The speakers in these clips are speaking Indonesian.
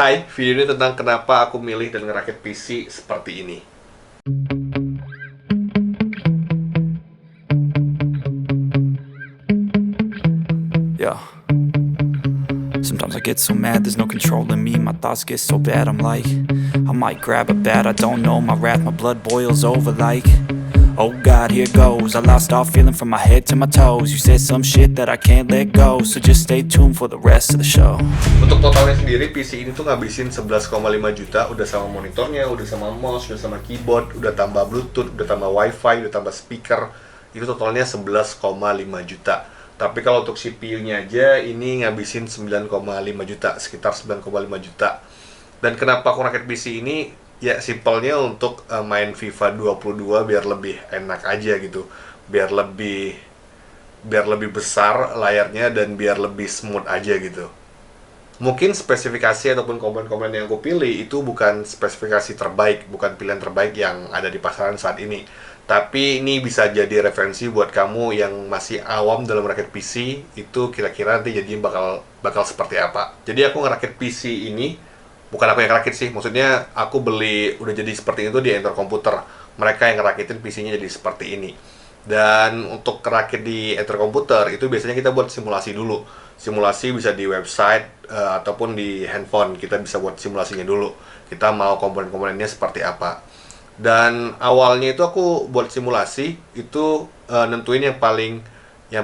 Hai, video ini tentang kenapa aku milih dan ngerakit PC seperti ini. Yeah. Sometimes I get so mad, there's no controlling me. My thoughts get so bad, I'm like, I might grab a bat, I don't know. My wrath, my blood boils over like, oh God, here goes. I lost all feeling from my head to my toes. You said some shit that I can't let go, so just stay tuned for the rest of the show. Untuk totalnya sendiri, PC ini tuh ngabisin 11,5 juta. Udah sama monitornya, udah sama mouse, udah sama keyboard, udah tambah bluetooth, udah tambah wifi, udah tambah speaker. Itu totalnya 11,5 juta. Tapi kalau untuk CPU-nya aja, ini ngabisin 9,5 juta, sekitar 9,5 juta. Dan kenapa aku rakit PC ini? Ya simpelnya untuk main FIFA 22 biar lebih enak aja gitu. Biar lebih besar layarnya dan biar lebih smooth aja gitu. Mungkin spesifikasi ataupun komponen-komponen yang aku pilih itu bukan spesifikasi terbaik, bukan pilihan terbaik yang ada di pasaran saat ini. Tapi ini bisa jadi referensi buat kamu yang masih awam dalam merakit PC, itu kira-kira nanti jadi bakal seperti apa. Jadi aku ngerakit PC ini, bukan aku yang ngerakit sih, maksudnya aku beli udah jadi seperti itu di Enter Komputer. Mereka yang ngerakitin PC-nya jadi seperti ini. Dan untuk kerakit di Enter Komputer itu biasanya kita buat simulasi dulu. Simulasi bisa di website ataupun di handphone. Kita bisa buat simulasinya dulu. Kita mau komponen-komponennya seperti apa. Dan awalnya itu aku buat simulasi itu nentuin yang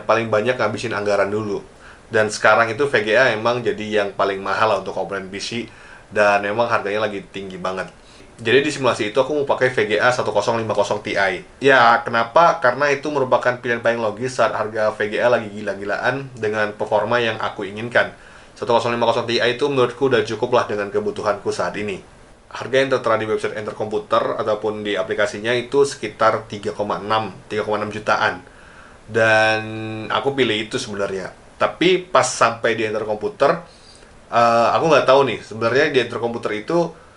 paling banyak ngabisin anggaran dulu. Dan sekarang itu VGA emang jadi yang paling mahal lah untuk komponen PC dan memang harganya lagi tinggi banget. Jadi di simulasi itu aku mau pakai VGA 1050 Ti. Ya, kenapa? Karena itu merupakan pilihan paling logis saat harga VGA lagi gila-gilaan dengan performa yang aku inginkan. 1050 Ti itu menurutku udah cukup lah dengan kebutuhanku saat ini. Harga yang tertera di website Enter Komputer ataupun di aplikasinya itu sekitar 3,6 jutaan. Dan aku pilih itu sebenarnya. Tapi pas sampai di Enter Komputer, aku nggak tahu nih, sebenarnya di Enter Komputer itu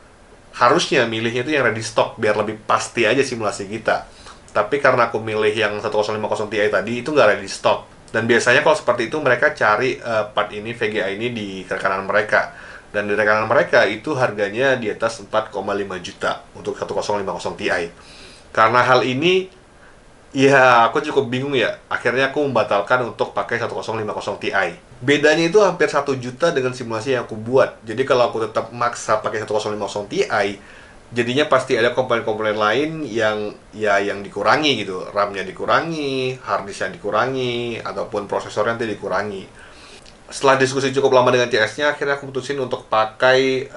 harusnya milihnya itu yang ready stock biar lebih pasti aja simulasi kita. Tapi karena aku milih yang 1050 Ti tadi itu nggak ready stock. Dan biasanya kalau seperti itu mereka cari part ini VGA ini di rekanan mereka. Dan di rekanan mereka itu harganya di atas 4,5 juta untuk 1050 Ti. Karena hal ini, ya aku cukup bingung ya. Akhirnya aku membatalkan untuk pakai 1050 Ti. Bedanya itu hampir 1 juta dengan simulasi yang aku buat. Jadi kalau aku tetap maksa pakai 1050 Ti, jadinya pasti ada komponen-komponen lain yang dikurangi gitu. RAM-nya dikurangi, hard disk-nya dikurangi, ataupun prosesornya nanti dikurangi. Setelah diskusi cukup lama dengan CS-nya, akhirnya aku putusin untuk pakai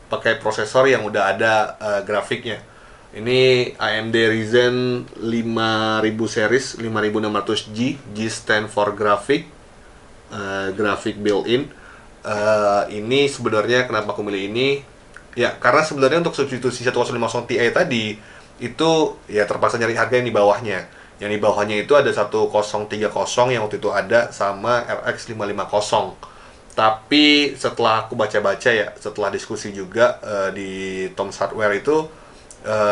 pakai prosesor yang udah ada grafiknya. Ini AMD Ryzen 5000 series 5600G, G stand for graphic, graphic built-in. Ini sebenarnya kenapa aku milih ini? Ya, karena sebenarnya untuk substitusi 1050 Ti tadi itu ya terpaksa nyari harga yang di bawahnya. Yang di bawahnya itu ada 1030 yang waktu itu ada sama RX 550. Tapi setelah aku baca-baca ya, setelah diskusi juga di Tom's Hardware itu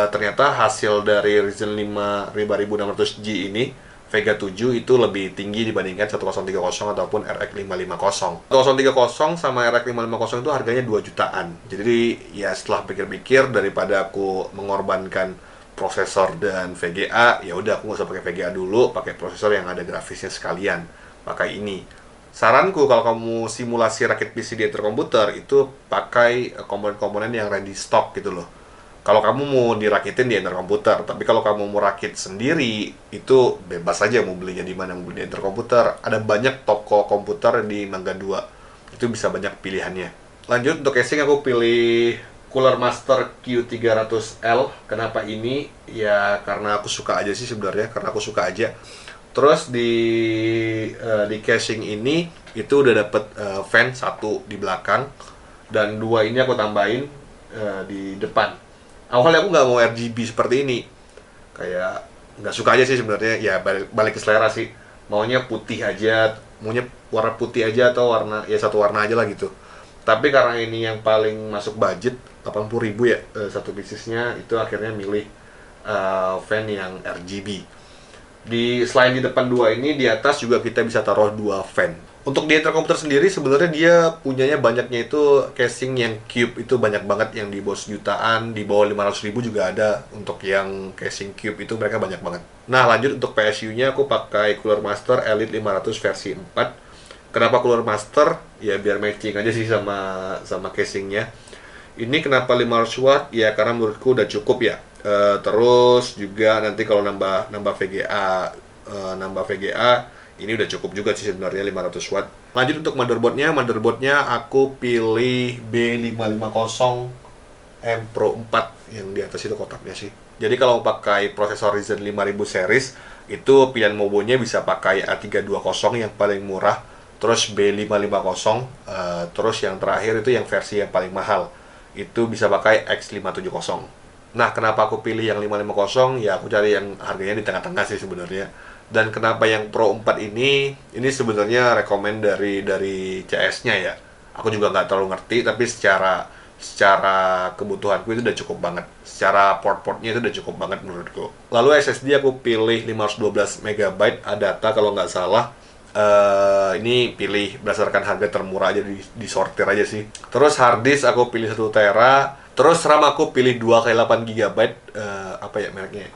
ternyata hasil dari Ryzen 5 5600G ini Vega 7 itu lebih tinggi dibandingkan 1030 ataupun RX 550. 1030 sama RX 550 itu harganya 2 jutaan. Jadi ya setelah pikir-pikir daripada aku mengorbankan prosesor dan VGA, ya udah aku nggak usah pakai VGA dulu, pakai prosesor yang ada grafisnya sekalian, pakai ini. Saranku kalau kamu simulasi rakit PC di Enter Komputer itu pakai komponen-komponen yang ready stock gitu loh. Kalau kamu mau dirakitin di Enter Komputer, tapi kalau kamu mau rakit sendiri itu bebas aja mau belinya di mana, mau beli di Enter Komputer. Ada banyak toko komputer di Mangga 2. Itu bisa banyak pilihannya. Lanjut untuk casing aku pilih Cooler Master Q300L. Kenapa ini? Ya karena aku suka aja sih sebenarnya, karena aku suka aja. Terus di casing ini itu udah dapet fan satu di belakang dan dua ini aku tambahin di depan. Awalnya aku nggak mau RGB seperti ini, kayak nggak suka aja sih sebenarnya. Ya balik ke selera sih, maunya putih aja, maunya warna putih aja atau warna ya satu warna aja lah gitu. Tapi karena ini yang paling masuk budget 80.000 ya satu piecesnya, itu akhirnya milih fan yang RGB. Selain di depan dua ini, di atas juga kita bisa taruh dua fan. Untuk di interkomputer sendiri sebenarnya dia punyanya banyaknya itu casing yang cube, itu banyak banget, yang di bawah jutaan, di bawah 500.000 juga ada. Untuk yang casing cube itu mereka banyak banget. Nah, lanjut untuk PSU-nya aku pakai Cooler Master Elite 500 versi 4. Kenapa Cooler Master? Ya biar matching aja sih sama casingnya. Ini kenapa 500 watt? Ya karena menurutku udah cukup ya. Terus juga nanti kalau nambah VGA ini udah cukup juga sih sebenarnya 500 watt. Lanjut untuk motherboardnya aku pilih B550 M Pro 4 yang di atas itu kotaknya sih. Jadi kalau pakai prosesor Ryzen 5000 series, itu pilihan mobonya bisa pakai A320 yang paling murah, terus B550, terus yang terakhir itu yang versi yang paling mahal, itu bisa pakai X570. Nah, kenapa aku pilih yang 550? Ya aku cari yang harganya di tengah-tengah sih sebenarnya. Dan kenapa yang Pro 4 ini sebenarnya rekomend dari CS-nya ya. Aku juga nggak terlalu ngerti, tapi secara kebutuhanku itu udah cukup banget. Secara port-portnya itu udah cukup banget menurutku. Lalu SSD aku pilih 512 MB ADATA kalau nggak salah. Ini pilih berdasarkan harga termurah aja, disortir aja sih. Terus harddisk aku pilih 1 tera. Terus RAM aku pilih 2x8 GB. Apa ya mereknya?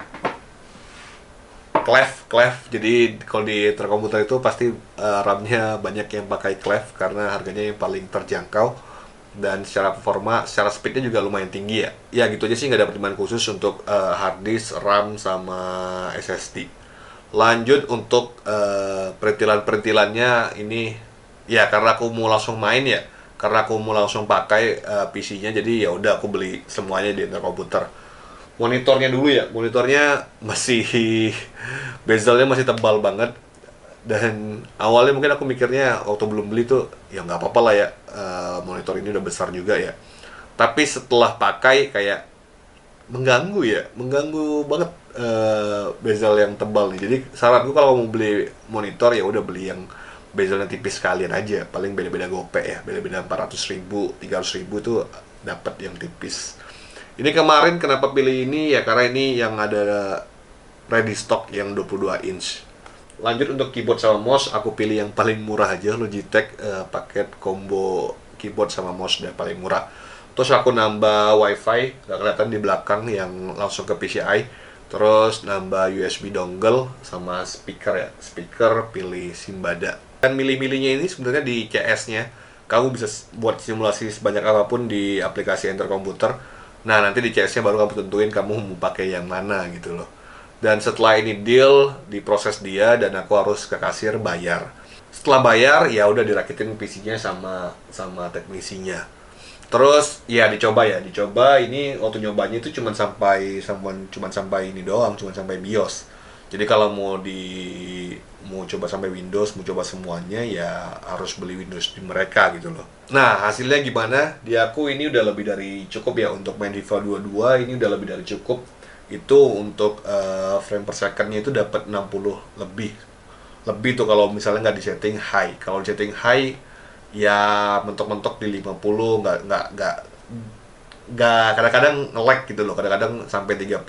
Clef. Jadi kalau di terkomputer itu pasti RAM-nya banyak yang pakai Clef karena harganya yang paling terjangkau, dan secara performa, secara speednya juga lumayan tinggi ya. Ya gitu aja sih, nggak ada pertimbangan khusus untuk harddisk, RAM sama SSD. Lanjut untuk perintilannya ini ya karena aku mau langsung main ya, karena aku mau langsung pakai PC-nya, jadi ya udah aku beli semuanya di interkomputer. Monitornya dulu ya, monitornya masih bezelnya masih tebal banget, dan awalnya mungkin aku mikirnya waktu belum beli tuh ya nggak apa-apa lah ya, monitor ini udah besar juga ya, tapi setelah pakai kayak mengganggu banget bezel yang tebal nih. Jadi saranku kalau mau beli monitor ya udah beli yang bezelnya tipis sekalian aja, paling beda-beda gope ya, beda-beda 400.000, 300.000 tuh dapat yang tipis. Ini kemarin kenapa pilih ini ya karena ini yang ada ready stock yang 22 inch. Lanjut untuk keyboard sama mouse, aku pilih yang paling murah aja, Logitech paket combo keyboard sama mouse udah paling murah. Terus aku nambah wifi, gak kelihatan di belakang, yang langsung ke PCI. Terus nambah USB dongle sama speaker ya, speaker pilih Simbada. Dan milih-milihnya ini sebenarnya di CS-nya, kamu bisa buat simulasi sebanyak apapun di aplikasi interkomputer. Nah, nanti di CS-nya baru kamu tentuin kamu mau pakai yang mana gitu loh. Dan setelah ini deal, diproses dia dan aku harus ke kasir bayar. Setelah bayar, ya udah dirakitin PC-nya sama teknisinya. Terus ya dicoba ini waktu nyobanya itu cuma sampai ini doang, cuma sampai BIOS. Jadi kalau mau coba sampai Windows, mau coba semuanya ya harus beli Windows di mereka gitu loh. Nah, hasilnya gimana? Di aku ini udah lebih dari cukup ya untuk main FIFA 22, ini udah lebih dari cukup. Itu untuk frame per second-nya itu dapat 60 lebih. Lebih tuh kalau misalnya nggak di setting high. Kalau di setting high ya mentok-mentok di 50, nggak kadang-kadang nge-lag gitu loh, kadang-kadang sampai 30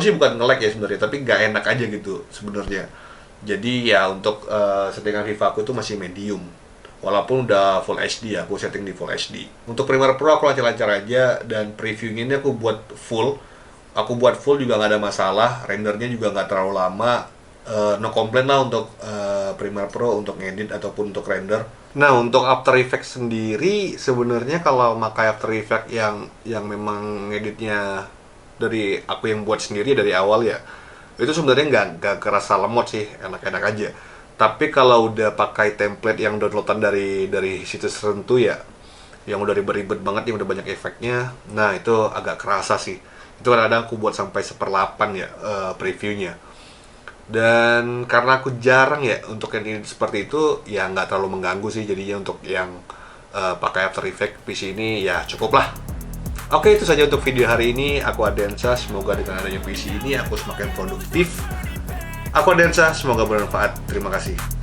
sih bukan nge-lag ya sebenarnya, tapi nggak enak aja gitu sebenarnya. Jadi ya untuk settingan FIFA aku itu masih medium, walaupun udah full HD ya, aku setting di full HD. Untuk Premiere Pro aku lancar-lancar aja, dan previewnya ini aku buat full juga nggak ada masalah, rendernya juga nggak terlalu lama. No complaint lah untuk Premiere Pro untuk ngedit ataupun untuk render. Nah, untuk After Effects sendiri sebenarnya kalau pakai After Effects yang memang ngeditnya dari aku yang buat sendiri dari awal ya, itu sebenarnya nggak kerasa lemot sih, enak-enak aja. Tapi kalau udah pakai template yang downloadan dari situs tertentu ya, yang udah ribet-ribet banget, yang udah banyak efeknya, nah itu agak kerasa sih. Itu kadang-kadang aku buat sampai 1/8 ya previewnya. Dan karena aku jarang ya untuk yang ini seperti itu, ya nggak terlalu mengganggu sih. Jadinya untuk yang pakai After Effects PC ini ya cukup lah. Oke, itu saja untuk video hari ini. Aku Ardensa, semoga dengan adanya PC ini aku semakin produktif. Aku Ardensa, semoga bermanfaat. Terima kasih.